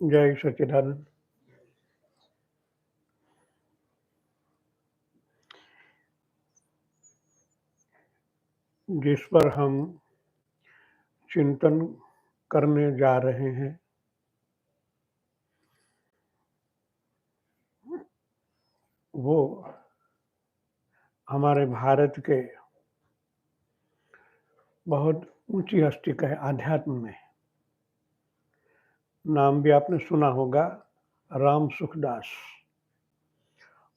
जय सच्चिदानंद। जिस पर हम चिंतन करने जा रहे हैं, वो हमारे भारत के बहुत ऊंची हस्ती का है आध्यात्म में। नाम भी आपने सुना होगा, राम सुखदास।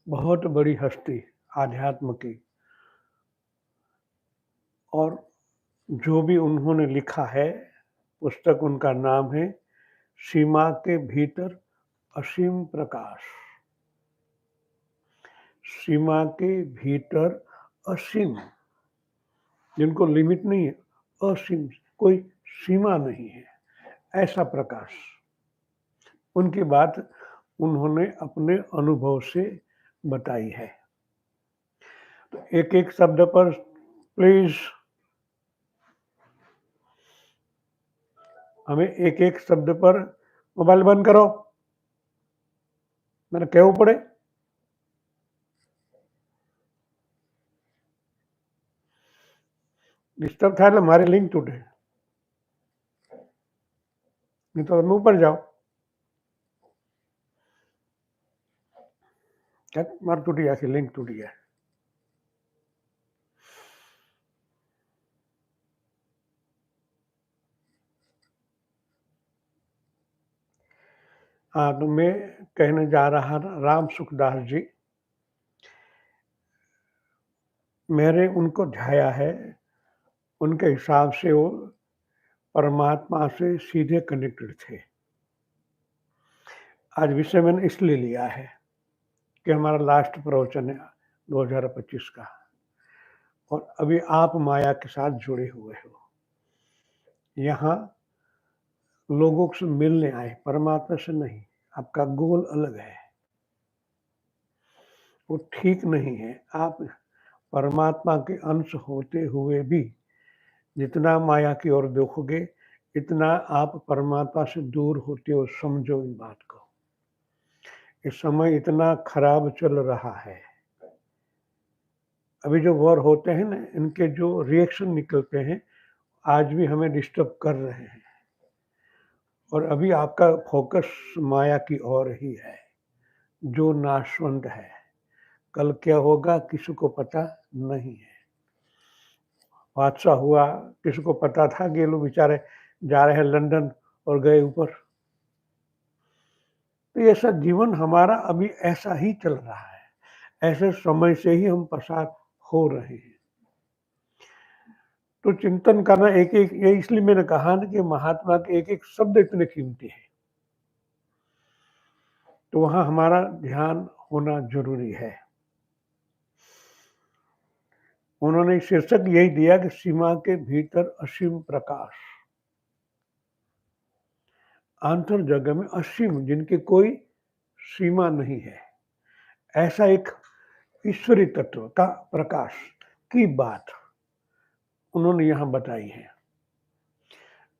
बहुत बड़ी हस्ती आध्यात्म की, और जो भी उन्होंने लिखा है, पुस्तक उनका नाम है सीमा के भीतर असीम प्रकाश। सीमा के भीतर असीम, जिनको लिमिट नहीं है, असीम, कोई सीमा नहीं है, ऐसा प्रकाश। उनकी बात उन्होंने अपने अनुभव से बताई है। तो एक एक शब्द पर प्लीज हमें एक एक शब्द पर मोबाइल बंद करो, मैंने कहવું પડે। डिस्टर्ब થાય એટલે મારી લિંક તૂટે, नहीं तो તમે ઉપર જાઓ। મારે તૂટી જશે, લિંક તૂટી જાય। हाँ, तो मैं कहने जा रहा था, राम सुखदास जी, मैंने उनको ध्याया है। उनके हिसाब से वो परमात्मा से सीधे कनेक्टेड थे। आज विषय मैंने इसलिए लिया है कि हमारा लास्ट प्रवचन है 2025 का, और अभी आप माया के साथ जुड़े हुए हो। यहाँ लोगों से मिलने आए, परमात्मा से नहीं। आपका गोल अलग है, वो ठीक नहीं है। आप परमात्मा के अंश होते हुए भी जितना माया की ओर देखोगे, इतना आप परमात्मा से दूर होते हो। समझो इन बात को। इस समय इतना खराब चल रहा है। अभी जो वॉर होते हैं ना, इनके जो रिएक्शन निकलते हैं, आज भी हमें डिस्टर्ब कर रहे हैं। और अभी आपका फोकस माया की ओर ही है, जो नाशवंत है। कल क्या होगा किसी को पता नहीं है। हादसा हुआ, किसी को पता था कि ये लोग बेचारे जा रहे हैं लंदन और गए ऊपर। तो ऐसा जीवन हमारा अभी ऐसा ही चल रहा है। ऐसे समय से ही हम पसार हो रहे हैं। तो चिंतन करना एक एक, ये इसलिए मैंने कहा ना कि महात्मा के एक एक शब्द इतने कीमती है, तो वहां हमारा ध्यान होना जरूरी है। उन्होंने शीर्षक यही दिया कि सीमा के भीतर असीम प्रकाश। अंतर जगह में असीम, जिनकी कोई सीमा नहीं है, ऐसा एक ईश्वरी तत्व का प्रकाश की बात उन्होंने यहाँ बताई है,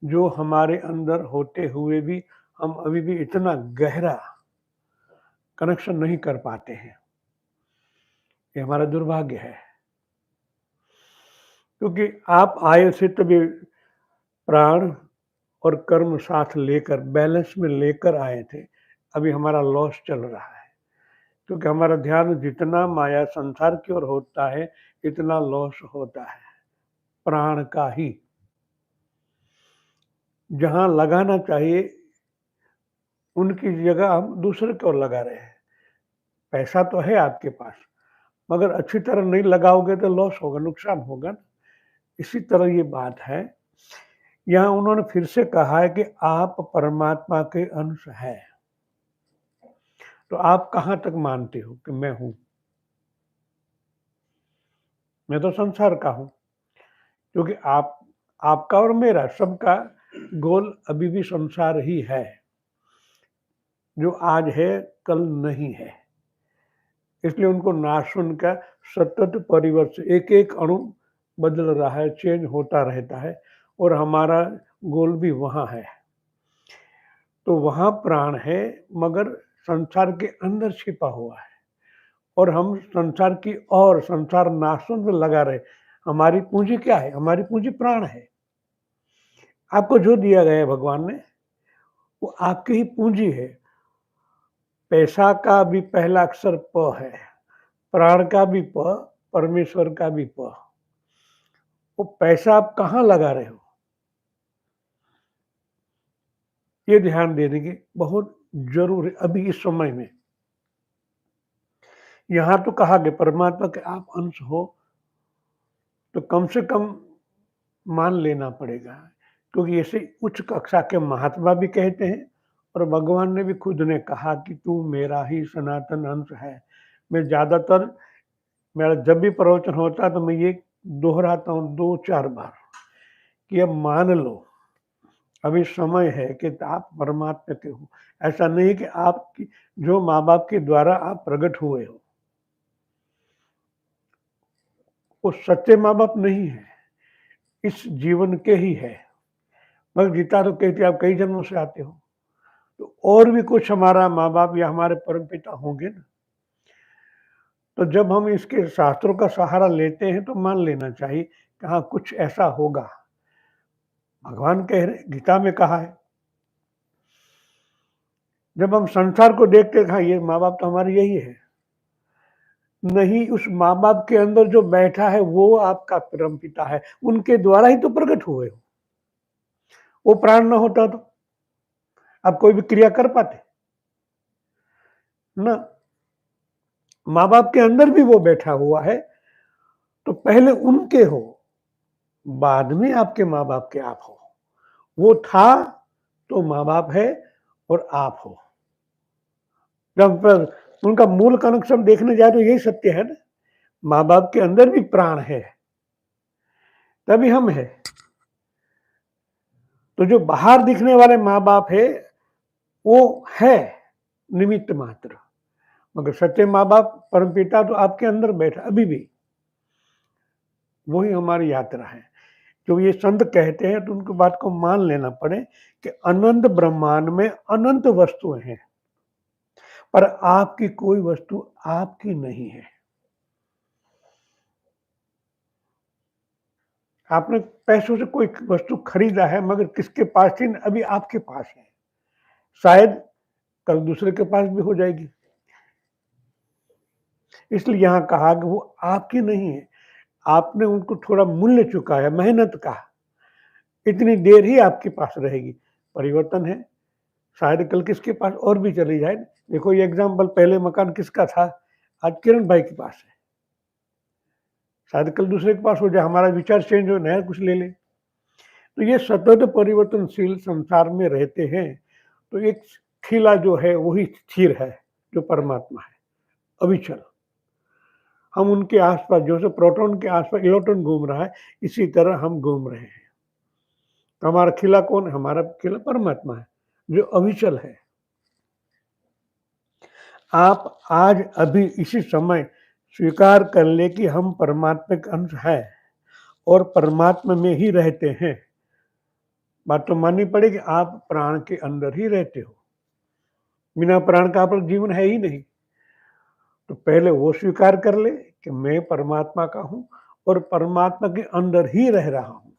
जो हमारे अंदर होते हुए भी हम अभी भी इतना गहरा कनेक्शन नहीं कर पाते हैं। ये हमारा दुर्भाग्य है, क्योंकि आप आए थे तभी प्राण और कर्म साथ लेकर, बैलेंस में लेकर आए थे। अभी हमारा लॉस चल रहा है, क्योंकि हमारा ध्यान जितना माया संसार की ओर होता है, इतना लॉस होता है प्राण का ही। जहां लगाना चाहिए उनकी जगह हम दूसरे की ओर लगा रहे हैं। पैसा तो है आपके पास, मगर अच्छी तरह नहीं लगाओगे तो लॉस होगा, नुकसान होगा। इसी तरह ये बात है। यहाँ उन्होंने फिर से कहा है कि आप परमात्मा के अंश हैं। तो आप कहाँ तक मानते हो कि मैं हूं? मैं तो संसार का हूं, क्योंकि आपका और मेरा सबका गोल अभी भी संसार ही है। जो आज है कल नहीं है, इसलिए उनको नाशवन का सतत परिवर्तन, एक एक अणु बदल रहा है, चेंज होता रहता है, और हमारा गोल भी वहां है। तो वहाँ प्राण है, मगर संसार के अंदर छिपा हुआ है और हम संसार की और संसार नाशों में लगा रहे। हमारी पूंजी क्या है? हमारी पूंजी प्राण है। आपको जो दिया गया है भगवान ने, वो आपकी ही पूंजी है। पैसा का भी पहला अक्षर प है, प्राण का भी प, परमेश्वर का भी प। वो पैसा आप कहाँ लगा रहे हो, ये ध्यान देने की बहुत जरूर है अभी इस समय में। यहाँ तो कहा गया परमात्मा के आप अंश हो, तो कम से कम मान लेना पड़ेगा, क्योंकि ऐसे उच्च कक्षा के महात्मा भी कहते हैं और भगवान ने भी खुद ने कहा कि तू मेरा ही सनातन अंश है। मैं ज़्यादातर, मेरा जब भी प्रवचन होता है तो मैं ये दोहराता हूँ 2-4 बार कि अब मान लो अभी समय है कि आप परमात्मा के हो। ऐसा नहीं कि आपकी जो माँ बाप के द्वारा आप प्रकट हुए हो वो सच्चे माँ बाप नहीं है, इस जीवन के ही है। भगवद गीता तो कहती है आप कई जन्मों से आते हो, तो और भी कुछ हमारा माँ बाप या हमारे परम पिता होंगे ना। तो जब हम इसके शास्त्रों का सहारा लेते हैं तो मान लेना चाहिए कि हाँ कुछ ऐसा होगा। भगवान कह रहे, गीता में कहा है, जब हम संसार को देखते हैं हाँ ये माँ बाप तो हमारे यही है, नहीं उस माँ बाप के अंदर जो बैठा है वो आपका परम पिता है, उनके द्वारा ही तो प्रकट हुए हो। वो प्राण न होता तो आप कोई भी क्रिया कर पाते ना। माँ बाप के अंदर भी वो बैठा हुआ है, तो पहले उनके हो, बाद में आपके माँ बाप के आप हो। वो था तो माँ बाप है और आप हो। जब पर उनका मूल कनेक्शन देखने जाए तो यही सत्य है ना, माँ बाप के अंदर भी प्राण है, तभी हम है। तो जो बाहर दिखने वाले माँ बाप है वो है निमित्त मात्र, मगर सच्चे माँ बाप परमपिता तो आपके अंदर बैठा अभी भी। वही हमारी यात्रा है। जो ये संत कहते हैं तो उनकी बात को मान लेना पड़े कि अनंत ब्रह्मांड में अनंत वस्तुएं हैं, पर आपकी कोई वस्तु आपकी नहीं है। आपने पैसों से कोई वस्तु खरीदा है, मगर किसके पास थी अभी आपके पास है, शायद कल दूसरे के पास भी हो जाएगी। इसलिए यहां कहा कि वो आपकी नहीं है, आपने उनको थोड़ा मूल्य चुकाया मेहनत का, इतनी देर ही आपके पास रहेगी। परिवर्तन है, शायद कल किसके पास और भी चली जाए। देखो ये एग्जाम्पल, पहले मकान किसका था, आज किरण भाई के पास है, शायद कल दूसरे के पास हो जाए, हमारा विचार चेंज हो, नया कुछ ले ले। तो ये सतत परिवर्तनशील संसार में रहते हैं, तो एक खिला जो है वही स्थिर है, जो परमात्मा है अविचल। हम उनके आसपास, जैसे प्रोटॉन के आसपास इलेक्ट्रॉन घूम रहा है, इसी तरह हम घूम रहे हैं। तो हमारा खिला कौन है? हमारा खिला परमात्मा है जो अविचल है। आप आज अभी इसी समय स्वीकार कर ले कि हम परमात्मा का अंश है और परमात्मा में ही रहते हैं। बात तो माननी पड़ेगी, आप प्राण के अंदर ही रहते हो, बिना प्राण का आप जीवन है ही नहीं। तो पहले वो स्वीकार कर ले कि मैं परमात्मा का हूं और परमात्मा के अंदर ही रह रहा हूं।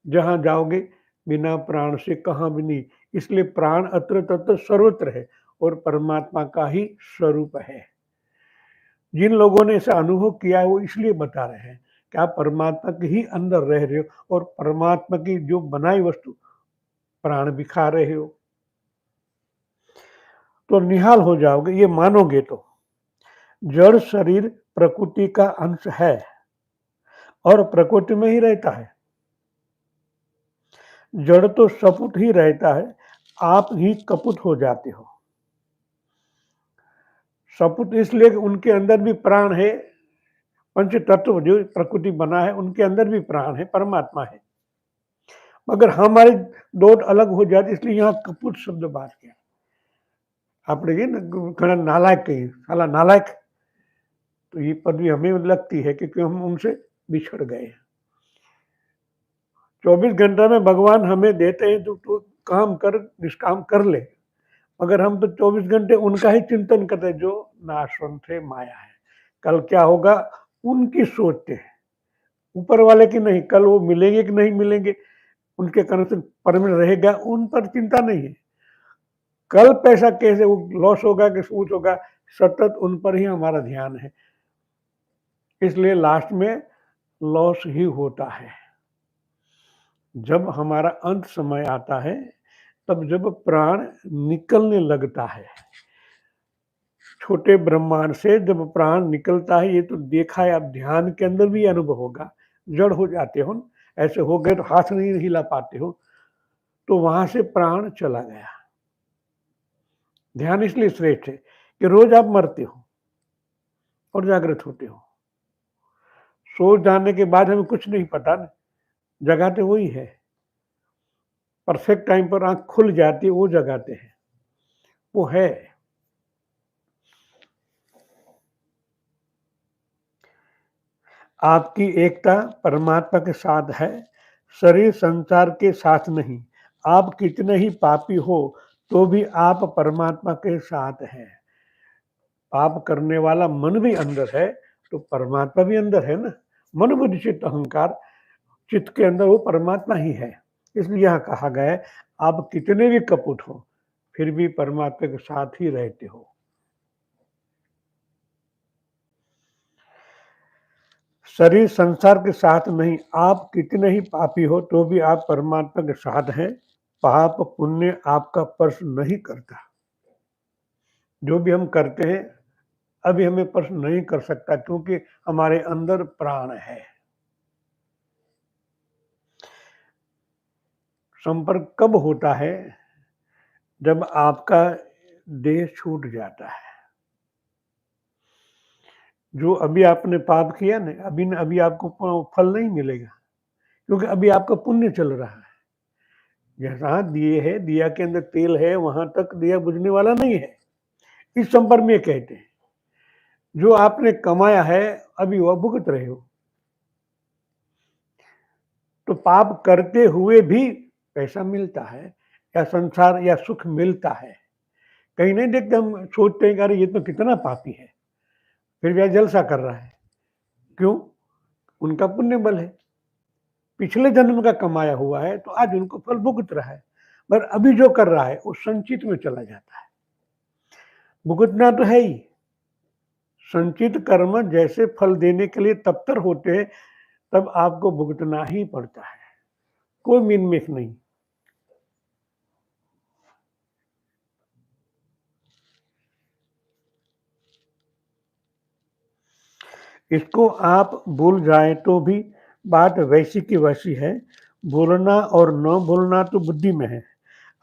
जहां जाओगे बिना प्राण से कहां भी नहीं, इसलिए प्राण अत्र तत्र सर्वत्र है और परमात्मा का ही स्वरूप है। जिन लोगों ने ऐसा अनुभव किया है वो इसलिए बता रहे हैं कि आप परमात्मा के ही अंदर रह रहे हो और परमात्मा की जो बनाई वस्तु प्राण भी खा रहे हो, तो निहाल हो जाओगे। ये मानोगे तो जड़ शरीर प्रकृति का अंश है और प्रकृति में ही रहता है। जड़ तो सपुट ही रहता है, आप ही कपुट हो जाते हो। सपुट इसलिए कि उनके अंदर भी प्राण है, पंच तत्व जो प्रकृति बना है उनके अंदर भी प्राण है, परमात्मा है, मगर हमारे दो अलग हो जाते, इसलिए यहाँ कपुट शब्द बात किया। આપણે કહીએ ને ઘણા नालायक कहिए, साला नालायक, तो ये पदवी हमें लगती है क्योंकि हम उनसे बिछड़ गए। 24 घंटा में भगवान हमें देते हैं तो काम कर निष्काम कर ले, मगर हम तो 24 घंटे उनका ही चिंतन करते हैं जो नाशवंत है, माया है। कल क्या होगा उनकी सोचते हैं, ऊपर वाले की नहीं। कल वो मिलेंगे कि नहीं मिलेंगे, उनके कनेक्शन परमानेंट रहेगा, उन पर चिंता नहीं है। कल पैसा कैसे लॉस होगा कि सूच होगा, सतत उन पर ही हमारा ध्यान है। इसलिए लास्ट में लॉस ही होता है। जब हमारा अंत समय आता है, तब जब प्राण निकलने लगता है, छोटे ब्रह्मांड से जब प्राण निकलता है, ये तो देखा है, आप ध्यान के अंदर भी अनुभव होगा। जड़ हो जाते हो, ऐसे हो गए तो हाथ नहीं हिला पाते हो, तो वहां से प्राण चला गया। ध्यान इसलिए श्रेष्ठ है कि रोज आप मरते हो और जागृत होते हो। सो जाने के बाद हमें कुछ नहीं पता ना, जगाते वही है। परफेक्ट टाइम पर आंख खुल जाती है, वो जगाते हैं, वो है। आपकी एकता परमात्मा के साथ है, शरीर संसार के साथ नहीं। आप कितने ही पापी हो तो भी आप परमात्मा के साथ हैं। पाप करने वाला मन भी अंदर है, तो परमात्मा भी अंदर है ना। मन बुद्धि चित्त अहंकार, चित्त के अंदर वो परमात्मा ही है। इसलिए यह कहा गया है, आप कितने भी कपट हो फिर भी परमात्मा के साथ ही रहते हो। शरीर संसार के साथ नहीं, आप कितने ही पापी हो तो भी आप परमात्मा के साथ हैं। पाप पुण्य आपका स्पर्श नहीं करता। जो भी हम करते हैं अभी हमें स्पर्श नहीं कर सकता, क्योंकि हमारे अंदर प्राण है। संपर्क कब होता है? जब आपका देह छूट जाता है। जो अभी आपने पाप किया ना, अभी आपको फल नहीं मिलेगा, क्योंकि अभी आपका पुण्य चल रहा है। जहाँ दिए है, दिया के अंदर तेल है, वहां तक दिया बुझने वाला नहीं है। इस संपर्क में कहते हैं, जो आपने कमाया है अभी वह भुगत रहे हो। तो पाप करते हुए भी पैसा मिलता है, या संसार या सुख मिलता है। कहीं नहीं देखते, हम सोचते हैं कि अरे ये तो कितना पापी है, फिर भी जलसा कर रहा है। क्यों? उनका पुण्य बल है, पिछले जन्म का कमाया हुआ है, तो आज उनको फल भुगत रहा है। पर अभी जो कर रहा है वो संचित में चला जाता है। भुगतना तो है ही। संचित कर्म जैसे फल देने के लिए तत्पर होते हैं, तब आपको भुगतना ही पड़ता है, कोई मिनमेख नहीं। इसको आप भूल जाए तो भी बात वैसी की वैसी है। भूलना और न भूलना तो बुद्धि में है।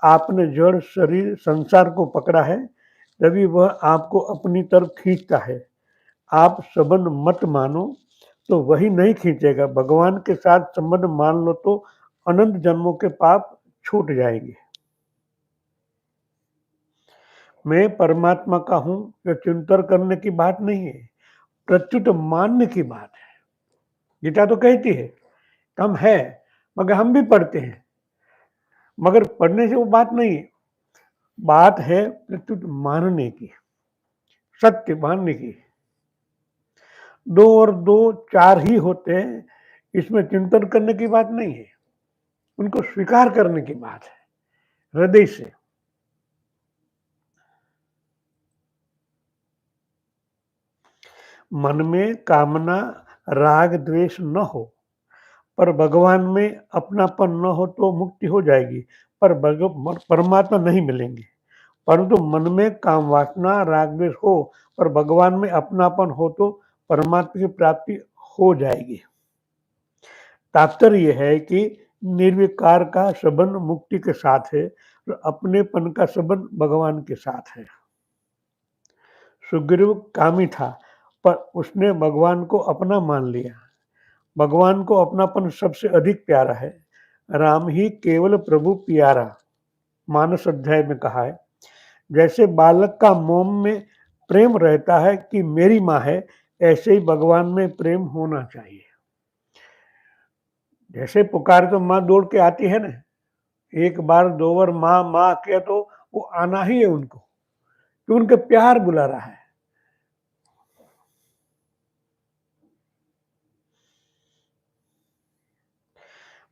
आपने जड़ शरीर संसार को पकड़ा है, तभी वह आपको अपनी तरफ खींचता है। आप संबंध मत मानो तो वही नहीं खींचेगा। भगवान के साथ संबंध मान लो तो अनंत जन्मों के पाप छूट जाएंगे। मैं परमात्मा का हूं, यह चिंतन करने की बात नहीं है, प्रत्युत मानने की बात है। गीता तो कहती है हम है, मगर हम भी पढ़ते हैं, मगर पढ़ने से वो बात नहीं है। बात है प्रत्युत मानने की, सत्य मानने की। दो और दो चार ही होते हैं, इसमें चिंतन करने की बात नहीं है, उनको स्वीकार करने की बात है हृदय से। मन में कामना राग द्वेष न हो, पर भगवान में अपनापन न हो तो मुक्ति हो जाएगी, पर परमात्मा नहीं मिलेंगे। परंतु मन में काम वासना राग द्वेष हो, पर भगवान में अपनापन हो तो परमात्मा की प्राप्ति हो जाएगी। तात्पर्य यह है कि निर्विकार का संबंध मुक्ति के साथ है, तो अपनेपन का संबंध भगवान के साथ है। सुग्रीव कामी था, पर उसने भगवान को अपना मान लिया। भगवान को अपनापन सबसे अधिक प्यारा है। राम ही केवल प्रभु प्यारा, मानस अध्याय में कहा है। जैसे बालक का मोम में प्रेम रहता है कि मेरी माँ है, ऐसे ही भगवान में प्रेम होना चाहिए। जैसे पुकार तो माँ दौड़ के आती है ना, एक बार दो बार माँ माँ किया तो वो आना ही है उनको, कि उनके प्यार बुला रहा है।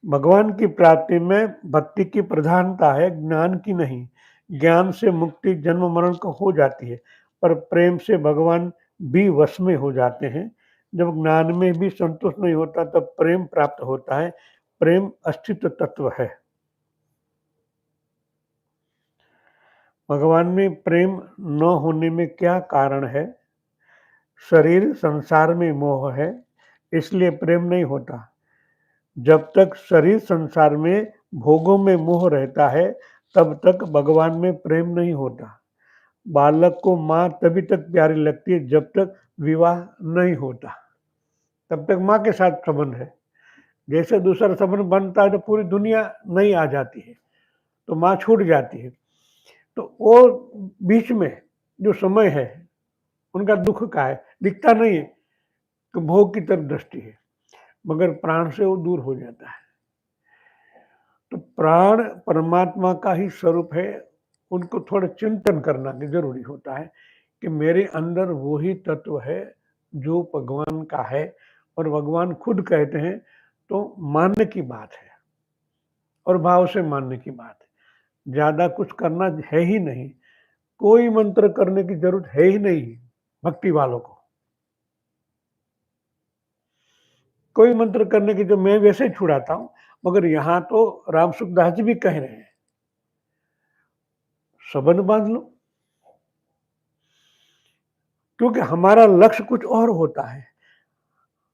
भगवान की प्राप्ति में भक्ति की प्रधानता है, ज्ञान की नहीं। ज्ञान से मुक्ति जन्म मरण को हो जाती है, पर प्रेम से भगवान भी वश में हो जाते हैं। जब ज्ञान में भी संतोष नहीं होता तब प्रेम प्राप्त होता है। प्रेम अस्तित्व तत्व है। भगवान में प्रेम न होने में क्या कारण है? शरीर संसार में मोह है, इसलिए प्रेम नहीं होता। जब तक शरीर संसार में भोगों में मोह रहता है तब तक भगवान में प्रेम नहीं होता। बालक को माँ तभी तक प्यारी लगती है जब तक विवाह नहीं होता, तब तक माँ के साथ संबंध है। जैसे दूसरा संबंध बनता है तो पूरी दुनिया नहीं आ जाती है, तो माँ छूट जाती है। तो वो बीच में जो समय है उनका दुख का है, दिखता नहीं है कि भोग की तरफ दृष्टि है, मगर प्राण से वो दूर हो जाता है। तो प्राण परमात्मा का ही स्वरूप है, उनको थोड़ा चिंतन करना भी जरूरी होता है कि मेरे अंदर वही तत्व है जो भगवान का है, और भगवान खुद कहते हैं, तो मानने की बात है और भाव से मानने की बात है। ज्यादा कुछ करना है ही नहीं, कोई मंत्र करने की जरूरत है ही नहीं भक्ति वालों को। कोई मंत्र करने की, जो मैं वैसे ही छुड़ाता हूं, मगर यहां तो राम सुखदास जी भी कह रहे हैं, संबंध बांध लो, क्योंकि हमारा लक्ष्य कुछ और होता है।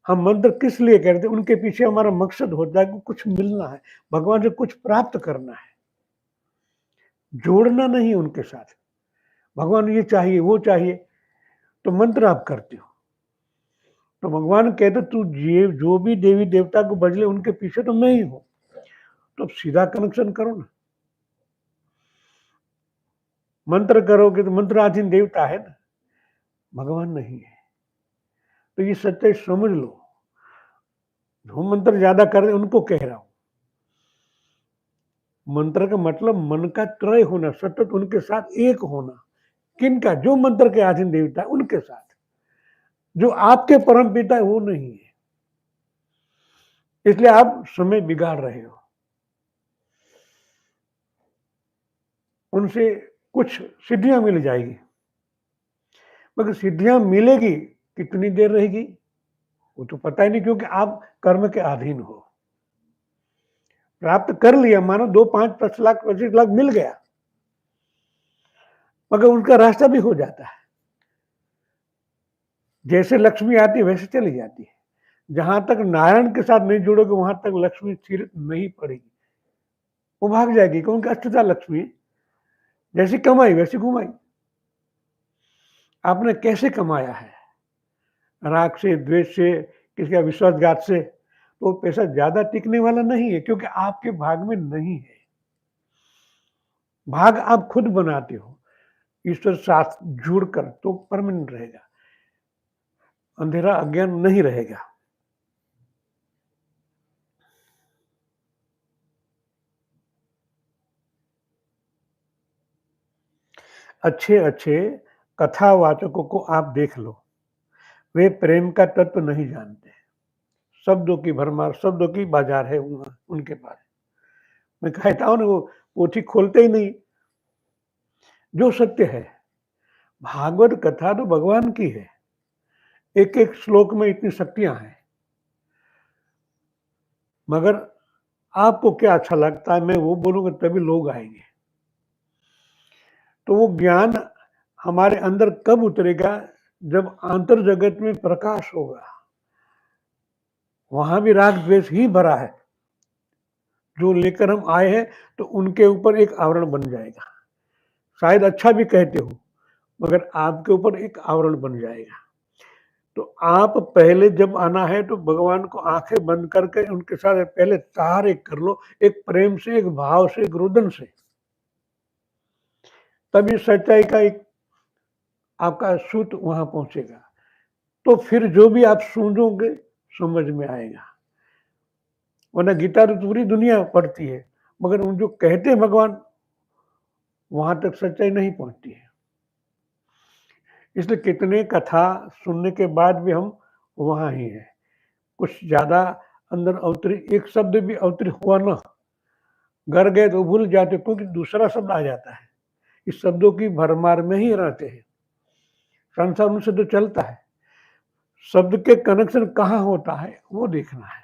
हम मंत्र किस लिए करते हैं? उनके पीछे हमारा मकसद होता है कि कुछ मिलना है, भगवान से कुछ प्राप्त करना है, जोड़ना नहीं उनके साथ। भगवान ये चाहिए वो चाहिए, तो मंत्र आप करते हो। तो भगवान कहते तू जो भी देवी देवता को बजले उनके पीछे तो मैं ही हूं, तो सीधा कनेक्शन करो ना। मंत्र करोगे तो मंत्राधीन देवता है ना, भगवान नहीं है। तो ये सच्चाई समझ लो। जो मंत्र ज्यादा कर रहे उनको कह रहा हूं, मंत्र का मतलब मन का त्रय होना, सतत उनके साथ एक होना। किनका? जो मंत्र के अधीन देवता है उनके साथ। जो आपके परम पिता है वो नहीं है, इसलिए आप समय बिगाड़ रहे हो। उनसे कुछ सिद्धियां मिल जाएगी, मगर सिद्धियां मिलेगी कितनी देर रहेगी वो तो पता ही नहीं, क्योंकि आप कर्म के अधीन हो। प्राप्त कर लिया, मानो 2, 5, 10 लाख 25 लाख मिल गया, मगर उनका रास्ता भी हो जाता है। जैसे लक्ष्मी आती है वैसे चली जाती है। जहां तक नारायण के साथ नहीं जुड़ोगे वहां तक लक्ष्मी स्थिर नहीं पड़ेगी, वो भाग जाएगी, क्योंकि अष्टधा लक्ष्मी है। जैसी कमाई वैसी घुमाई। आपने कैसे कमाया है? राग से, द्वेष से, किसी का विश्वासघात से, तो वो पैसा ज्यादा टिकने वाला नहीं है, क्योंकि आपके भाग में नहीं है। भाग आप खुद बनाते हो, ईश्वर साथ जुड़कर तो परमानेंट रहेगा, अंधेरा अज्ञान नहीं रहेगा। अच्छे अच्छे कथावाचकों को आप देख लो, वे प्रेम का तत्व नहीं जानते। शब्दों की भरमार, शब्दों की बाजार है उनके पास। मैं कहता हूं ना, वो पोथी खोलते ही नहीं। जो सत्य है, भागवत कथा तो भगवान की है, एक एक श्लोक में इतनी शक्तियां हैं, मगर आपको क्या अच्छा लगता है मैं वो बोलूंगा तभी लोग आएंगे। तो वो ज्ञान हमारे अंदर कब उतरेगा? जब आंतर जगत में प्रकाश होगा। वहां भी राग द्वेष ही भरा है, जो लेकर हम आए हैं, तो उनके ऊपर एक आवरण बन जाएगा। शायद अच्छा भी कहते हो, मगर आपके ऊपर एक आवरण बन जाएगा। तो आप पहले जब आना है तो भगवान को आंखें बंद करके उनके साथ पहले तार एक कर लो, एक प्रेम से, एक भाव से, एक रुदन से, तभी सच्चाई का एक आपका सूत वहां पहुंचेगा। तो फिर जो भी आप सुनोगे समझ में आएगा। वरना गीता तो पूरी दुनिया पढ़ती है, मगर उन जो कहते हैं भगवान, वहां तक सच्चाई नहीं पहुंचती है। इसलिए कितने कथा सुनने के बाद भी हम वहां ही हैं। कुछ ज्यादा अंदर अवतरी, एक शब्द भी अवतरी हुआ ना, घर गए तो भूल जाते, क्योंकि दूसरा शब्द आ जाता है। इस शब्दों की भरमार में ही रहते हैं। संसार उनसे तो चलता है, शब्द के कनेक्शन कहाँ होता है वो देखना है।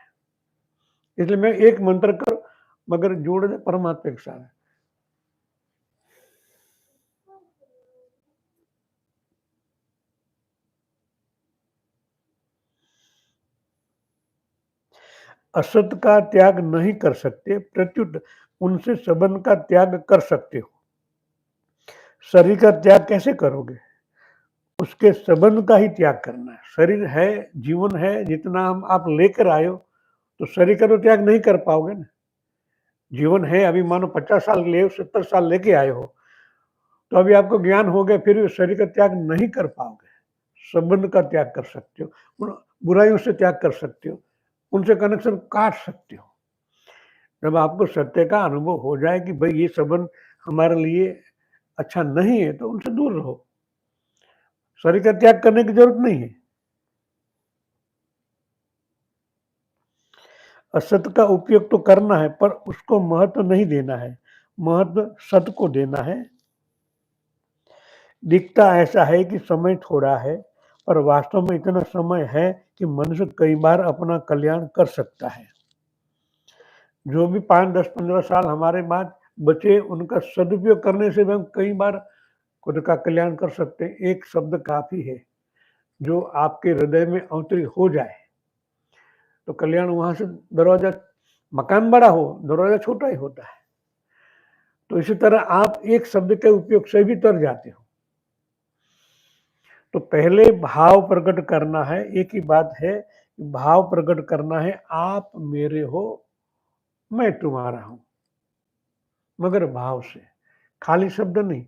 इसलिए मैं एक मंत्र कर मगर जोड़ दे परमात्मा के साथ। असत का त्याग नहीं कर सकते, प्रत्युत उनसे संबंध का त्याग कर सकते हो। शरीर का त्याग कैसे करोगे? उसके संबंध का ही त्याग करना है। शरीर है, जीवन है, जितना हम आप लेकर आए हो, तो शरीर का तो त्याग नहीं कर पाओगे ना। जीवन है, अभी मानो 50 साल ले 70 साल लेके आए हो, तो अभी आपको ज्ञान हो गया, फिर भी शरीर का त्याग नहीं कर पाओगे। संबंध का त्याग कर सकते हो, बुराइयों से त्याग कर सकते हो, उनसे कनेक्शन काट सकते हो। जब आपको सत्य का अनुभव हो जाए कि भाई ये संबंध हमारे लिए अच्छा नहीं है, तो उनसे दूर रहो। शरीर का त्याग करने की जरूरत नहीं है। असत का उपयोग तो करना है, पर उसको महत्व नहीं देना है। महत्व सत को देना है। दिखता ऐसा है कि समय थोड़ा है, पर वास्तव में इतना समय है कि मनुष्य कई बार अपना कल्याण कर सकता है। जो भी 5, 10, 15 साल हमारे बाद बचे, उनका सदुपयोग करने से भी हम कई बार खुद का कल्याण कर सकते हैं। एक शब्द काफी है, जो आपके हृदय में अवतरी हो जाए, तो कल्याण वहां से दरवाजा, मकान बड़ा हो, दरवाजा छोटा ही होता है। तो इसी तरह आप एक शब्द के उपयोग से भी तर जाते हो। तो पहले भाव प्रकट करना है। एक ही बात है, भाव प्रकट करना है, आप मेरे हो, मैं तुम्हारा हूं, मगर भाव से, खाली शब्द नहीं।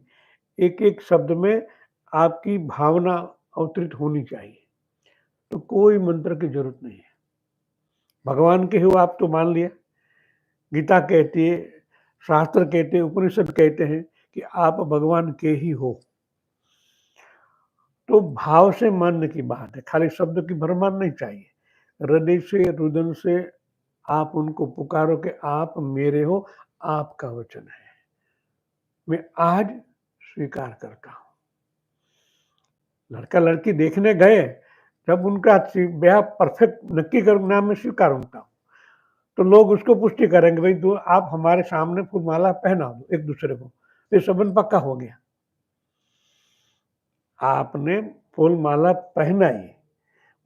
एक एक शब्द में आपकी भावना अवतरित होनी चाहिए। तो कोई मंत्र की जरूरत नहीं है। भगवान के हो आप तो मान लिया। गीता कहती है, शास्त्र कहते हैं, उपनिषद कहते हैं कि आप भगवान के ही हो। तो भाव से मानने की बात है, खाली शब्द की भरमार नहीं चाहिए। हृदय से, रुदन से आप उनको पुकारो कि आप मेरे हो, आपका वचन है, मैं आज स्वीकार करता हूं। लड़का लड़की देखने गए, जब उनका ब्याह परफेक्ट नक्की कर नाम में स्वीकार होता हूं, तो लोग उसको पुष्टि करेंगे, भाई तो आप हमारे सामने फूलमाला पहना दो एक दूसरे को, ये संबंध पक्का हो गया। आपने फूलमाला पहनाई,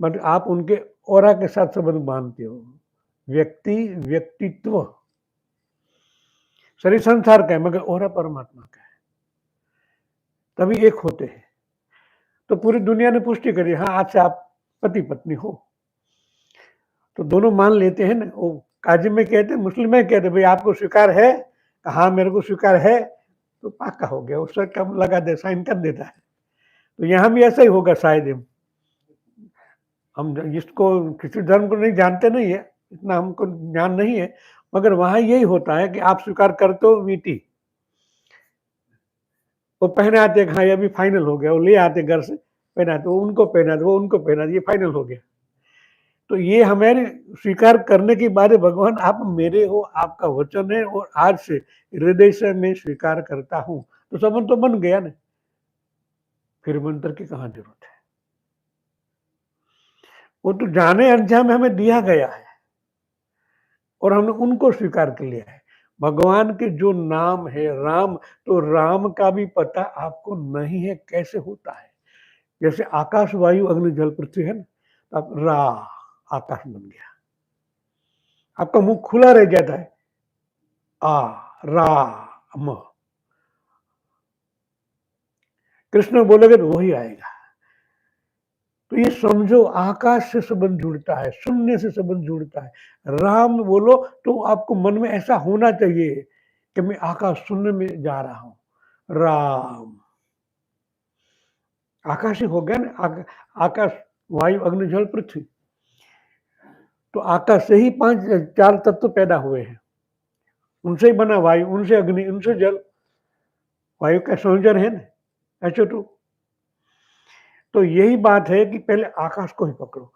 बट आप उनके ऑरा के साथ संबंध मानते हो। व्यक्ति, व्यक्तित्व, शरीर संसार का है, मगर ऑरा परमात्मा का है, तभी एक होते हैं। तो पूरी दुनिया ने पुष्टि करी, हाँ आज से आप पति पत्नी हो। तो दोनों मान लेते हैं ना। वो काजी में कहते, मुस्लिम में कहते, भाई आपको स्वीकार है? हाँ मेरे को स्वीकार है। तो पक्का हो गया, उससे कम लगा दे, साइन कर देता है। तो यहाँ भी ऐसा ही होगा शायद। हम जिसको किसी धर्म को नहीं जानते नहीं है, इतना हमको ज्ञान नहीं है, मगर वहां यही होता है कि आप स्वीकार करते हो मीठी, वो पहने आते, हाँ ये अभी फाइनल हो गया, वो ले आते घर से, पहनाते, वो उनको पहनाते, वो उनको पहनाते, ये फाइनल हो गया। तो ये हमारे स्वीकार करने के बाद भगवान आप मेरे हो, आपका वचन है, और आज से हृदय से मैं स्वीकार करता हूं, तो संबंध तो बन गया ना। फिर मंत्र की कहां जरूरत है? वो तो जाने अनजाने हमें दिया गया है, और हमने उनको स्वीकार कर लिया है। भगवान के जो नाम है राम, तो राम का भी पता आपको नहीं है कैसे होता है। जैसे आकाश, वायु, अग्नि, जल, पृथ्वी है ना, तो आप रा, आकाश बन गया। आपका मुंह खुला रह जाता है, आ, रा, म, कृष्ण बोलोगे तो वही आएगा। तो ये समझो, आकाश से संबंध जुड़ता है, शून्य से संबंध जुड़ता है। राम बोलो तो आपको मन में ऐसा होना चाहिए कि मैं आकाश शून्य में जा रहा हूं। राम, आकाश ही हो गया ना। आकाश, वायु, अग्नि, जल, पृथ्वी, तो आकाश से ही 4 तत्व पैदा हुए हैं। उनसे ही बना वायु, उनसे अग्नि, उनसे जल। वायु का संयोजन है ना HO2। तो यही बात है कि पहले आकाश को ही पकड़ो।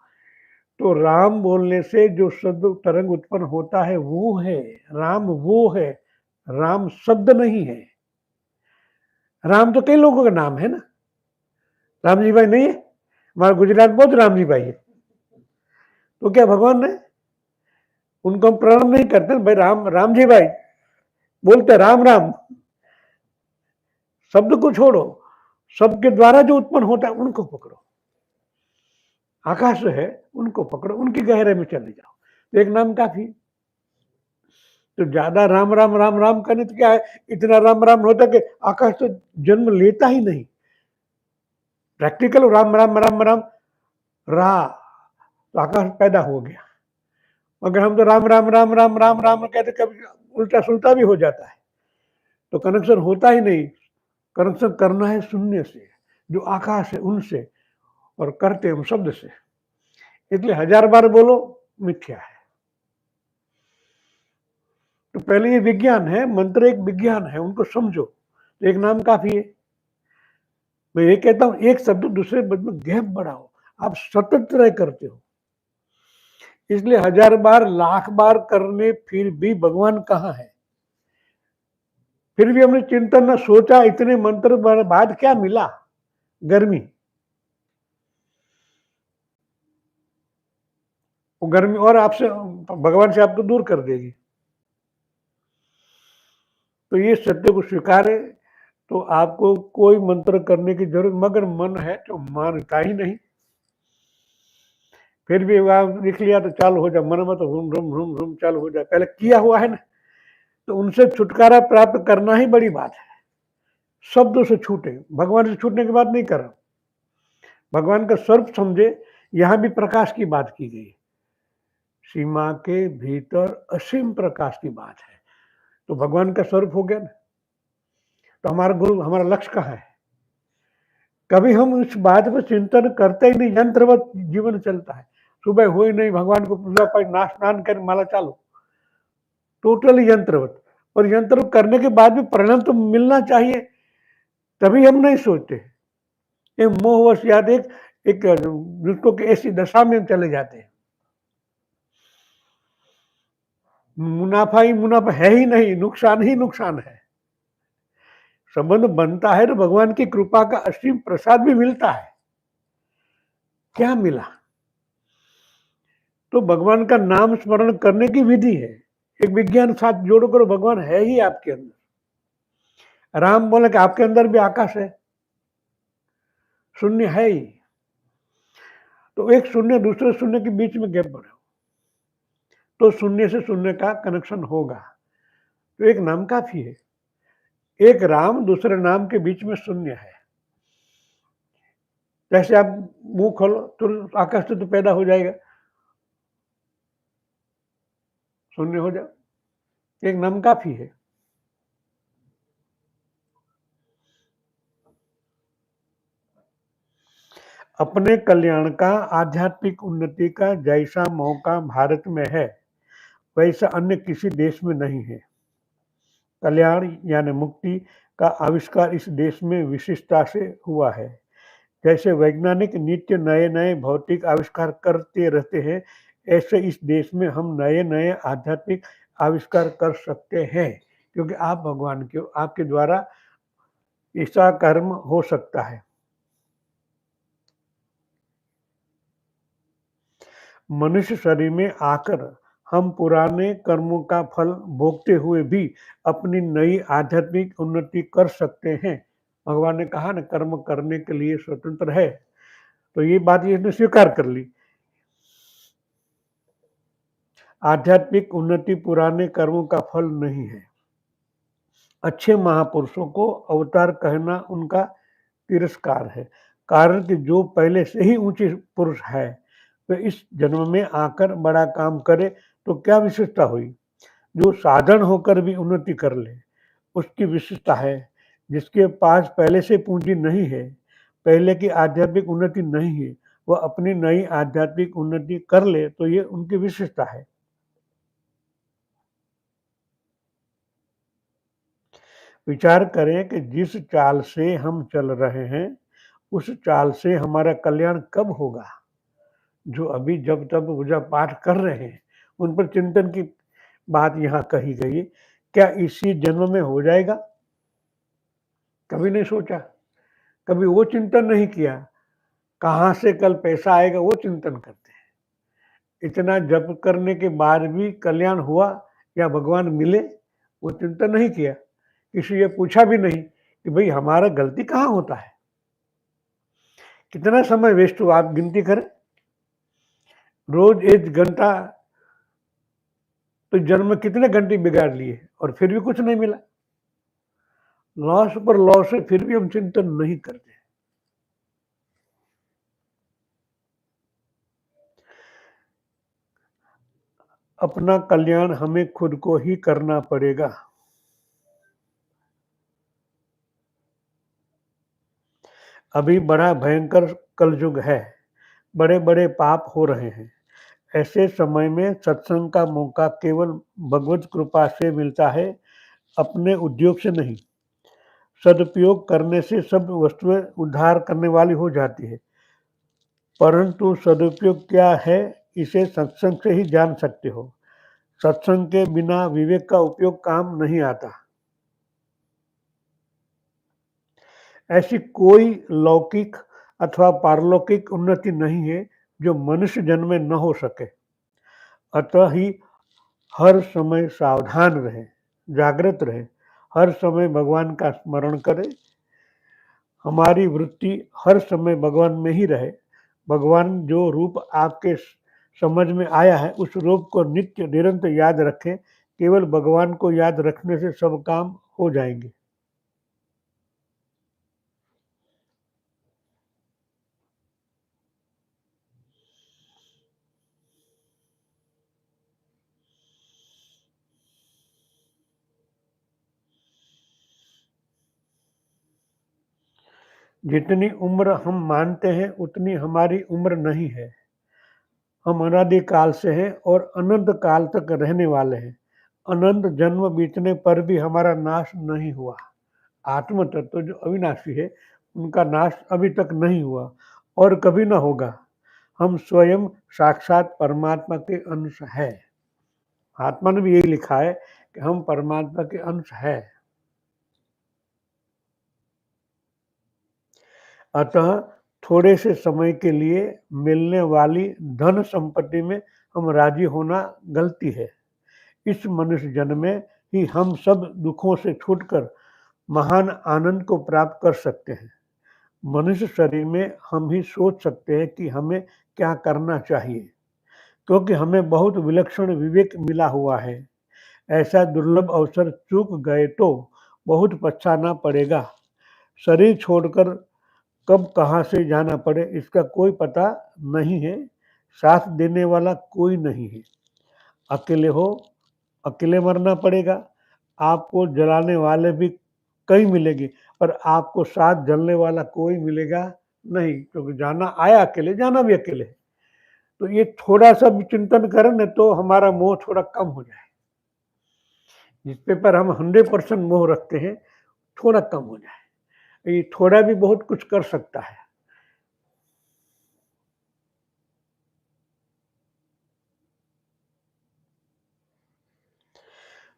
तो राम बोलने से जो शब्द तरंग उत्पन्न होता है वो है राम, वो है राम, शब्द नहीं है। राम तो कई लोगों का नाम है ना, रामजी भाई नहीं है? हमारे गुजरात में बहुत रामजी भाई है। तो क्या भगवान ने, उनको हम प्रणाम नहीं करते भाई, राम रामजी भाई बोलते, राम राम। शब्द को छोड़ो, शब्द के द्वारा जो उत्पन्न होता है उनको पकड़ो। आकाश है, उनको पकड़ो, उनकी गहरे में चले जाओ, तो एक नाम काफी। तो ज्यादा राम राम राम राम करने तो क्या है, इतना राम राम होता कि आकाश तो जन्म लेता ही नहीं। प्रैक्टिकल राम राम राम राम रा, तो आकाश पैदा हो गया। मगर हम तो राम राम राम राम राम राम कहते, कभी उल्टा सुल्टा भी हो जाता है, तो कनेक्शन होता ही नहीं। कनेक्शन करना है शून्य से, जो आकाश है उनसे, और करते हम शब्द से। इसलिए 1000 बार बोलो मिथ्या है। तो पहले ये विज्ञान है, मंत्र एक विज्ञान है, उनको समझो, तो एक नाम काफी है। मैं ये कहता हूं, एक शब्द दूसरे शब्द में गैप बढ़ाओ, आप सतत ट्राई करते हो। इसलिए 1000 बार, लाख बार करने फिर भी भगवान कहाँ है? फिर भी हमने चिंतन न सोचा, इतने मंत्र बाद क्या मिला? गर्मी। वो गर्मी और आपसे, भगवान से आपको दूर कर देगी। तो ये सत्य को स्वीकारे, तो आपको कोई मंत्र करने की जरूरत, मगर मन है तो मानता ही नहीं। फिर भी वहां लिख लिया तो चालू हो जाए, मन में तो हुम रुम हुम रुम चालू हो जाए, पहले किया हुआ है ना। तो उनसे छुटकारा प्राप्त करना ही बड़ी बात है। शब्दों से छूटे, भगवान से छूटने की बात नहीं कर रहा, भगवान का स्वरूप समझे। यहां भी प्रकाश की बात की गई, सीमा के भीतर असीम प्रकाश की बात है। तो भगवान का स्वरूप हो गया ना। तो हमारा गुरु, हमारा लक्ष्य कहाँ है? कभी हम इस बात पर चिंतन करते ही नहीं, यंत्रवत जीवन चलता है। सुबह हो ही नहीं, भगवान को पूजा पाठ, स्नान कर माला चालू, टोटली यंत्रवत। और यंत्र करने के बाद भी परिणाम तो मिलना चाहिए, तभी हम नहीं सोचते। ये मोहवश याद, एक एक जिसको कि ऐसी दशा में हम चले जाते हैं, मुनाफा ही मुनाफा है ही नहीं, नुकसान ही नुकसान है। संबंध बनता है तो भगवान की कृपा का असीम प्रसाद भी मिलता है। क्या मिला? तो भगवान का नाम स्मरण करने की विधि है। एक विज्ञान साथ जोड़ो करो, भगवान है ही आपके अंदर। राम बोले कि आपके अंदर भी आकाश है, शून्य है ही। तो एक शून्य दूसरे शून्य के बीच में गैप बढ़ाओ, तो शून्य से शून्य का कनेक्शन होगा। तो एक नाम काफी है। एक राम, दूसरे नाम के बीच में शून्य है। जैसे आप मुंह खोलो तुरंत आकाश से तो पैदा हो जाएगा, शून्य हो जाओ, एक नाम काफी है। अपने कल्याण का, आध्यात्मिक उन्नति का जैसा मौका भारत में है, वैसा अन्य किसी देश में नहीं है। कल्याण यानी मुक्ति का आविष्कार इस देश में विशिष्टता से हुआ है। जैसे वैज्ञानिक नित्य नए नए भौतिक आविष्कार करते रहते हैं, ऐसे इस देश में हम नए नए आध्यात्मिक आविष्कार कर सकते हैं, क्योंकि आप भगवान के, आपके द्वारा ऐसा कर्म हो सकता है। मनुष्य शरीर में आकर हम पुराने कर्मों का फल भोगते हुए भी अपनी नई आध्यात्मिक उन्नति कर सकते हैं। भगवान ने कहा ना, कर्म करने के लिए स्वतंत्र है। तो ये बात इसने स्वीकार कर ली। आध्यात्मिक उन्नति पुराने कर्मों का फल नहीं है। अच्छे महापुरुषों को अवतार कहना उनका तिरस्कार है। कारण कि जो पहले से ही ऊंचे पुरुष है, वे इस जन्म में आकर बड़ा काम करे तो क्या विशेषता हुई? जो साधन होकर भी उन्नति कर ले, उसकी विशेषता है। जिसके पास पहले से पूंजी नहीं है, पहले की आध्यात्मिक उन्नति नहीं है, वह अपनी नई आध्यात्मिक उन्नति कर ले तो ये उनकी विशेषता है। विचार करें कि जिस चाल से हम चल रहे हैं, उस चाल से हमारा कल्याण कब होगा? जो अभी जब तब पूजा पाठ कर रहे हैं, उन पर चिंतन की बात यहाँ कही गई है। क्या इसी जन्म में हो जाएगा? कभी नहीं सोचा, कभी वो चिंतन नहीं किया, कहाँ से कल पैसा आएगा वो चिंतन करते हैं। इतना जप करने के बाद भी कल्याण हुआ या भगवान मिले, वो चिंतन नहीं किया। किसी ये पूछा भी नहीं कि भाई हमारा गलती कहाँ होता है? कितना समय वेस्ट हुआ, आप गिनती करें। रोज 1 घंटा तो जन्म में कितने घंटे बिगाड़ लिए और फिर भी कुछ नहीं मिला। लॉस पर लॉस है, फिर भी हम चिंतन नहीं करते। अपना कल्याण हमें खुद को ही करना पड़ेगा। अभी बड़ा भयंकर कलयुग है, बड़े बड़े पाप हो रहे हैं। ऐसे समय में सत्संग का मौका केवल भगवत कृपा से मिलता है, अपने उद्योग से नहीं। सदुपयोग करने से सब वस्तुएं उद्धार करने वाली हो जाती है, परंतु सदुपयोग क्या है, इसे सत्संग से ही जान सकते हो। सत्संग के बिना विवेक का उपयोग काम नहीं आता। ऐसी कोई लौकिक अथवा पारलौकिक उन्नति नहीं है जो मनुष्य जन्म में न हो सके। अतः ही हर समय सावधान रहे, जागृत रहे, हर समय भगवान का स्मरण करें। हमारी वृत्ति हर समय भगवान में ही रहे। भगवान जो रूप आपके समझ में आया है, उस रूप को नित्य निरंतर याद रखें। केवल भगवान को याद रखने से सब काम हो जाएंगे। जितनी उम्र हम मानते हैं उतनी हमारी उम्र नहीं है। हम अनादि काल से हैं और अनंत काल तक रहने वाले हैं। अनंत जन्म बीतने पर भी हमारा नाश नहीं हुआ। आत्म तत्व जो अविनाशी है, उनका नाश अभी तक नहीं हुआ और कभी ना होगा। हम स्वयं साक्षात परमात्मा के अंश है। आत्मा ने भी यही लिखा है कि हम परमात्मा के अंश है। अतः थोड़े से समय के लिए मिलने वाली धन संपत्ति में हम राजी होना गलती है। इस मनुष्य जन्म में ही हम सब दुखों से छूटकर महान आनंद को प्राप्त कर सकते हैं। मनुष्य शरीर में हम ही सोच सकते हैं कि हमें क्या करना चाहिए, क्योंकि हमें बहुत विलक्षण विवेक मिला हुआ है। ऐसा दुर्लभ अवसर चूक गए तो बहुत पछताना पड़ेगा। शरीर छोड़कर कब कहाँ से जाना पड़े इसका कोई पता नहीं है। साथ देने वाला कोई नहीं है। अकेले हो, अकेले मरना पड़ेगा। आपको जलाने वाले भी कई मिलेंगे, पर आपको साथ जलने वाला कोई मिलेगा नहीं, क्योंकि जाना आया अकेले, जाना भी अकेले। तो ये थोड़ा सा भी चिंतन करें न तो हमारा मोह थोड़ा कम हो जाए। जिसके पर हम 100% मोह रखते हैं, थोड़ा कम हो जाए। ये थोड़ा भी बहुत कुछ कर सकता है।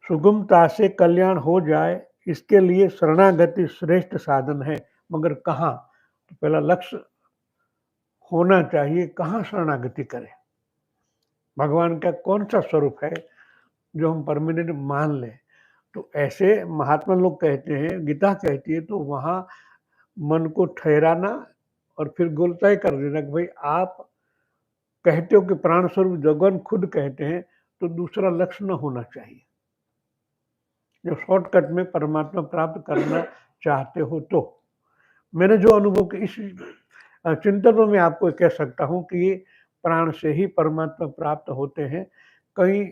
सुगमता से कल्याण हो जाए, इसके लिए शरणागति श्रेष्ठ साधन है। मगर कहाँ? तो पहला लक्ष्य होना चाहिए, कहाँ शरणागति करें। भगवान का कौन सा स्वरूप है जो हम परमानेंट मान लें। तो ऐसे महात्मा लोग कहते हैं, गीता कहती है, तो वहाँ मन को ठहराना और फिर गोल तय कर देना कि भाई आप कहते हो कि प्राण स्वरूप भगवान खुद कहते हैं, तो दूसरा लक्ष्य न होना चाहिए। जो शॉर्टकट में परमात्मा प्राप्त करना चाहते हो तो। मैंने जो अनुभव किया, इस चिंतन में मैं आपको कह सकता हूँ कि ये प्राण से ही परमात्मा प्राप्त होते हैं। कई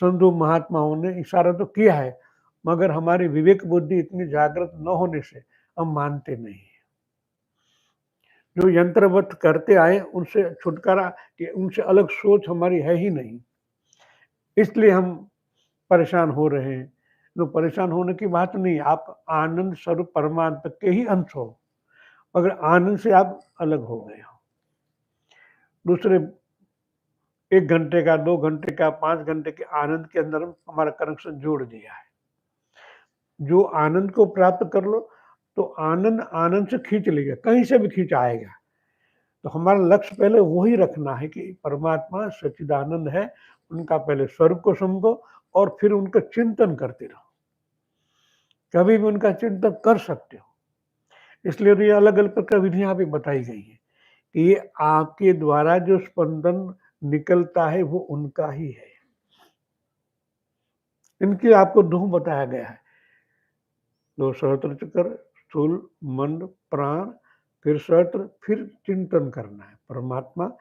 संतों महात्माओं ने इशारा तो किया है, मगर हमारी विवेक बुद्धि इतनी जागृत न होने से हम मानते नहीं। जो यंत्रवत करते आए उनसे छुटकारा, कि उनसे अलग सोच हमारी है ही नहीं, इसलिए हम परेशान हो रहे हैं। तो परेशान होने की बात नहीं, आप आनंद स्वरूप परमात्मा के ही अंश हो, मगर आनंद से आप अलग हो गए हो। दूसरे 1 घंटे का, 2 घंटे का, 5 घंटे के आनंद के अंदर हमारा कनेक्शन जोड़ दिया है। जो आनंद को प्राप्त कर लो, तो आनंद आनंद से खींच लेगा, कहीं से भी खींच आएगा। तो हमारा लक्ष्य पहले वही रखना है कि परमात्मा सच्चिदानंद है, उनका पहले स्वरूप को समझो और फिर उनका चिंतन करते रहो। कभी भी उनका चिंतन कर सकते हो। इसलिए तो ये अलग-अलग प्रकार विधियाँ भी बताई गई हैं कि ये आपके द्वारा जो स्पंदन निकलता है वो उनका ही है। इनकी आपको धूम बताया गया है। तो सहस्त्र चक्र, स्थूल, मंड, प्राण, फिर सहस्त्र, फिर चिंतन करना है। परमात्मा,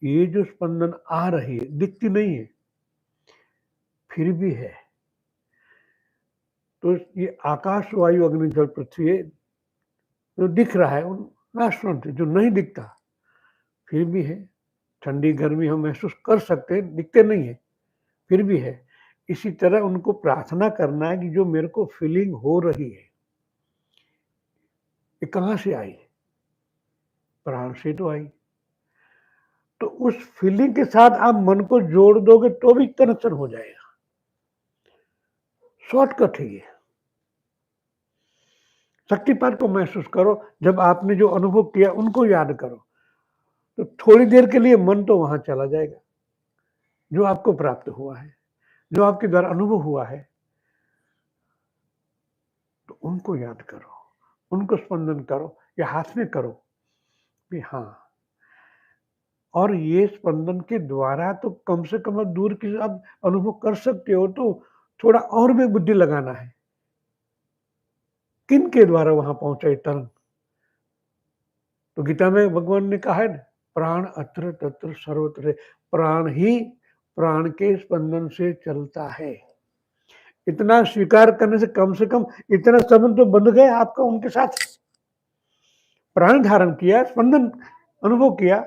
ये जो स्पंदन आ रही है, दिखती नहीं है, फिर भी है। तो ये आकाश, वायु, अग्नि, जल, पृथ्वी है, जो दिख रहा है उन नाशवंत, जो नहीं दिखता फिर भी है। ठंडी गर्मी हम महसूस कर सकते हैं, दिखते नहीं है, फिर भी है। इसी तरह उनको प्रार्थना करना है कि जो मेरे को फीलिंग हो रही है, ये कहाँ से आई? प्राण से तो आई। तो उस फीलिंग के साथ आप मन को जोड़ दोगे तो भी कनेक्शन हो जाएगा। शॉर्टकट है ये। शक्तिपात को महसूस करो, जब आपने जो अनुभव किया उनको याद करो, तो थोड़ी देर के लिए मन तो वहां चला जाएगा। जो आपको प्राप्त हुआ है, जो आपके द्वारा अनुभव हुआ है, तो उनको याद करो, उनको स्पंदन करो या हाथ में करो कि हाँ। और ये स्पंदन के द्वारा तो कम से कम आप दूर की आप अनुभव कर सकते हो, तो थोड़ा और भी बुद्धि लगाना है। किन के द्वारा वहां पहुंचा ये तरंग? तो गीता में भगवान ने कहा है ना, प्राण अत्र तत्र सर्वत्र, प्राण ही प्राण के स्पंदन से चलता है। इतना स्वीकार करने से कम इतना संबंध तो बंध गया आपका उनके साथ। प्राण धारण किया, स्पंदन अनुभव किया,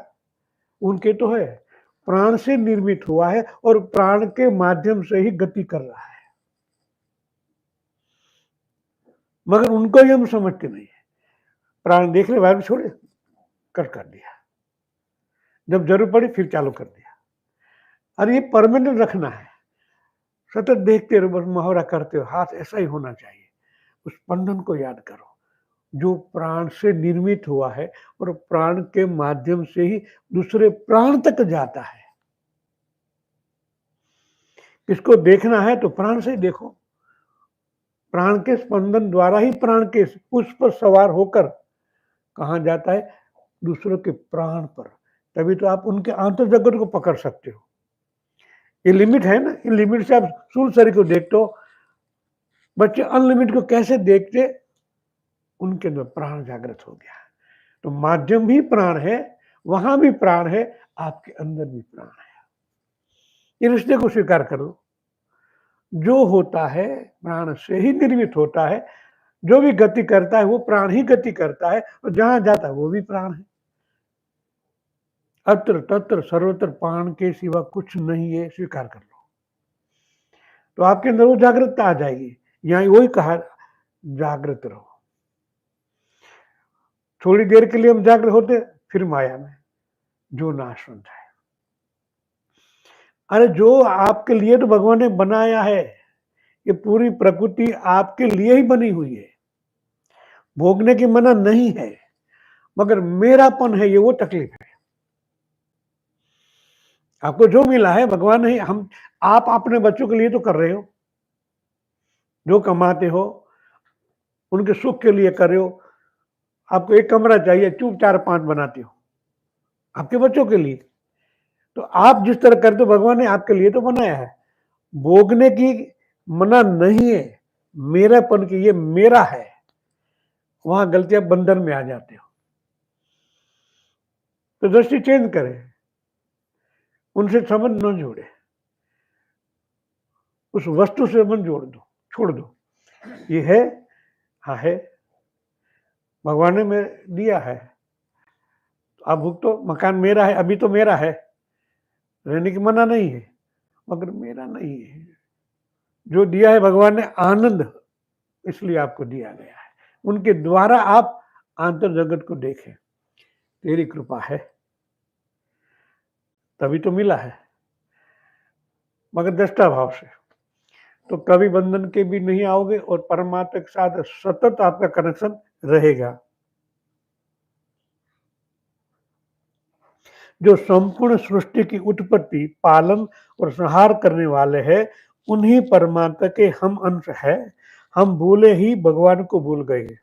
उनके तो है। प्राण से निर्मित हुआ है और प्राण के माध्यम से ही गति कर रहा है, मगर उनको ही हम समझते नहीं है। प्राण देख ले, बाहर छोड़े, कर दिया, जब जरूरत पड़ी फिर चालू कर दिया। अरे ये परमानेंट रखना है, सतत देखते रहो, बस मुहावरा करते हो, हाथ ऐसा ही होना चाहिए। उस स्पंदन को याद करो जो प्राण से निर्मित हुआ है और प्राण के माध्यम से ही दूसरे प्राण तक जाता है। इसको देखना है तो प्राण से ही देखो। प्राण के स्पंदन द्वारा ही प्राण के उस पर सवार होकर कहाँ जाता है? दूसरों के प्राण पर। तभी तो आप उनके आंतर जगत को पकड़ सकते हो। ये लिमिट है ना, इन लिमिट से आप स्थूल शरीर को देखते हो। बच्चे अनलिमिट को कैसे देखते? उनके अंदर प्राण जागृत हो गया। तो माध्यम भी प्राण है, वहां भी प्राण है, आपके अंदर भी प्राण है। ये रिश्ते को स्वीकार करो। जो होता है प्राण से ही निर्मित होता है, जो भी गति करता है वो प्राण ही गति करता है, और जहां जाता है वो भी प्राण है। अत्र तत्र सर्वत्र प्राण के सिवा कुछ नहीं है, स्वीकार कर लो, तो आपके अंदर वो जागृतता आ जाएगी। यहां वही कहा, जागृत रहो। थोड़ी देर के लिए हम जागृत होते, फिर माया में जो नाशवंत है। अरे जो आपके लिए तो भगवान ने बनाया है, ये पूरी प्रकृति आपके लिए ही बनी हुई है, भोगने की मना नहीं है, मगर मेरापन है, ये वो तकलीफ है। आपको जो मिला है भगवान नहीं, हम आप अपने बच्चों के लिए तो कर रहे हो, जो कमाते हो उनके सुख के लिए कर रहे हो। आपको एक कमरा चाहिए, चुप 4-5 बनाते हो आपके बच्चों के लिए। तो आप जिस तरह करते हो भगवान ने आपके लिए तो बनाया है, भोगने की मना नहीं है, मेरापन की, ये मेरा है, वहां गलतियां बंधन में आ जाते हो। तो दृष्टि चेंज करें, उनसे संबंध न जोड़े, उस वस्तु से संबंध जोड़ दो, छोड़ दो। ये है, हाँ है, भगवान ने मैं दिया है, आप भुगतो। मकान मेरा है, अभी तो मेरा है, रहने की मना नहीं है, मगर मेरा नहीं है। जो दिया है भगवान ने आनंद, इसलिए आपको दिया गया है। उनके द्वारा आप आंतर जगत को देखें। तेरी कृपा है, तभी तो मिला है, मगर दृष्टा भाव से। तो कभी बंधन के भी नहीं आओगे और परमात्मा के साथ सतत आपका कनेक्शन रहेगा। जो संपूर्ण सृष्टि की उत्पत्ति, पालन और संहार करने वाले हैं, उन्हीं परमात्मा के हम अंश हैं। हम भूले ही भगवान को भूल गए हैं।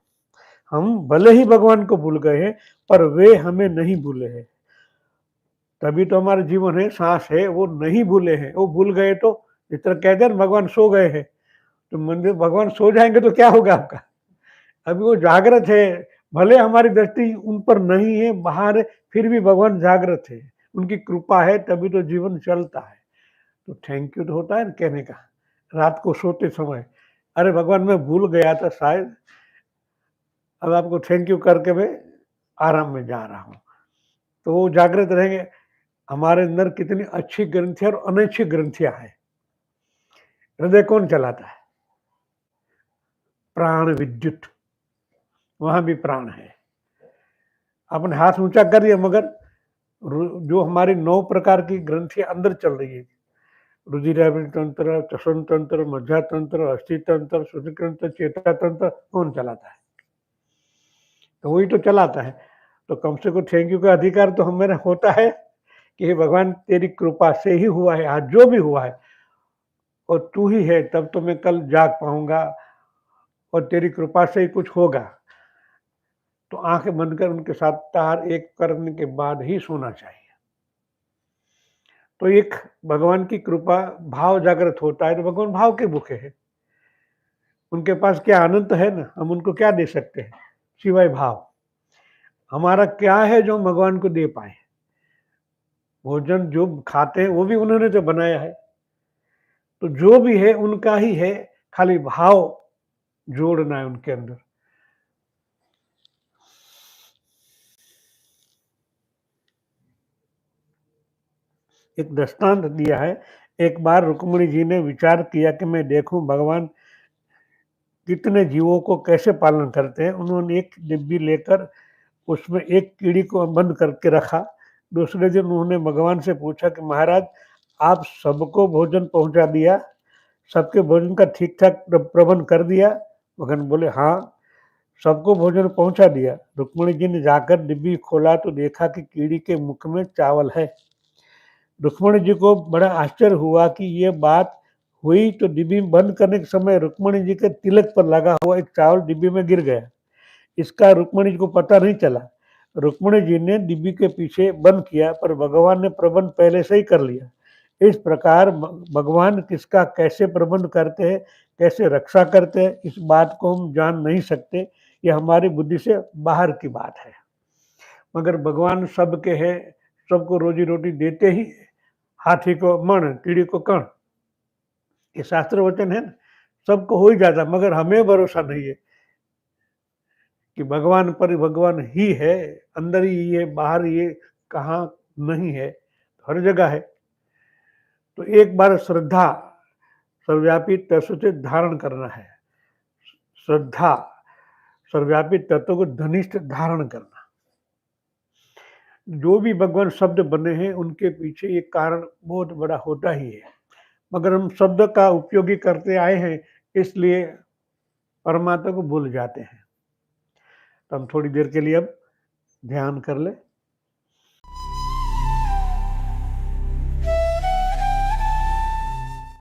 हम भले ही भगवान को भूल गए हैं, पर वे हमें नहीं भूले हैं। तभी तो हमारा जीवन है, सांस है, वो नहीं भूले हैं। वो भूल गए तो जिस तरह कहते हैं भगवान सो गए हैं, तो मंदिर भगवान सो जाएंगे तो क्या होगा आपका? अभी वो जागृत है, भले हमारी दृष्टि उन पर नहीं है, बाहर है, फिर भी भगवान जागृत है। उनकी कृपा है, तभी तो जीवन चलता है। तो थैंक यू तो होता है ना कहने का, रात को सोते समय, अरे भगवान मैं भूल गया था शायद, अब आपको थैंक यू करके मैं आराम में जा रहा हूँ। तो वो जागृत रहेंगे। हमारे अंदर कितनी अच्छी ग्रंथियां और अनैच्छिक ग्रंथियां हैं। हृदय कौन चलाता है? प्राण विद्युत, वहां भी प्राण है। आपने हाथ ऊंचा कर दिया, मगर जो हमारी 9 प्रकार की ग्रंथियां अंदर चल रही है, रुधिराभिसरण तंत्र, श्वसन तंत्र, मज्जा तंत्र, अस्थि तंत्र, श्वसन चेता तंत्र, कौन चलाता है? तो वही तो चलाता है। तो कम से कम थैंक यू का अधिकार तो हमें होता है कि हे भगवान तेरी कृपा से ही हुआ है, आज जो भी हुआ है और तू ही है, तब तो मैं कल जाग पाऊंगा और तेरी कृपा से ही कुछ होगा। तो आंखें बंद कर उनके साथ तार एक करने के बाद ही सोना चाहिए। तो एक भगवान की कृपा, भाव जागृत होता है तो भगवान भाव के भूखे हैं। उनके पास क्या आनंद है ना, हम उनको क्या दे सकते हैं सिवाय भाव? हमारा क्या है जो हम भगवान को दे पाए? भोजन जो खाते हैं वो भी उन्होंने तो बनाया है। तो जो भी है उनका ही है, खाली भाव जोड़ना है उनके अंदर। एक दृष्टांत दिया है। एक बार रुक्मिणी जी ने विचार किया कि मैं देखूं भगवान कितने जीवों को कैसे पालन करते हैं। उन्होंने एक डिब्बी लेकर उसमें एक कीड़ी को बंद करके रखा। दूसरे दिन उन्होंने भगवान से पूछा कि महाराज, आप सबको भोजन पहुंचा दिया, सबके भोजन का ठीक ठाक प्रबंध कर दिया? भगवान बोले हाँ, सबको भोजन पहुंचा दिया। रुक्मिणी जी ने जाकर डिब्बी खोला तो देखा कि कीड़ी के मुख में चावल है। रुक्मिणी जी को बड़ा आश्चर्य हुआ कि ये बात हुई, तो डिब्बी बंद करने के समय रुक्मिणी जी के तिलक पर लगा हुआ एक चावल डिब्बी में गिर गया। इसका रुक्मिणी जी को पता नहीं चला। रुक्मिणी जी ने डिब्बी के पीछे बंद किया, पर भगवान ने प्रबंध पहले से ही कर लिया। इस प्रकार भगवान किसका कैसे प्रबंध करते हैं, कैसे रक्षा करते हैं, इस बात को हम जान नहीं सकते। यह हमारी बुद्धि से बाहर की बात है। मगर भगवान सबके है, सबको रोजी रोटी देते ही, हाथी को मण, कीड़ी को कण, ये शास्त्र वचन है ना। सबको हो ही जाता, मगर हमें भरोसा नहीं है कि भगवान पर भगवान ही है, अंदर ही है, बाहर ये कहाँ नहीं है, हर जगह है। तो एक बार श्रद्धा सर्वव्यापी तत्व से धारण करना है। श्रद्धा सर्वव्यापी तत्व को धनिष्ठ धारण करना। जो भी भगवान शब्द बने हैं उनके पीछे एक कारण बहुत बड़ा होता ही है, मगर हम शब्द का उपयोगी करते आए हैं, इसलिए परमात्मा को भूल जाते हैं। तो हम थोड़ी देर के लिए अब ध्यान कर ले।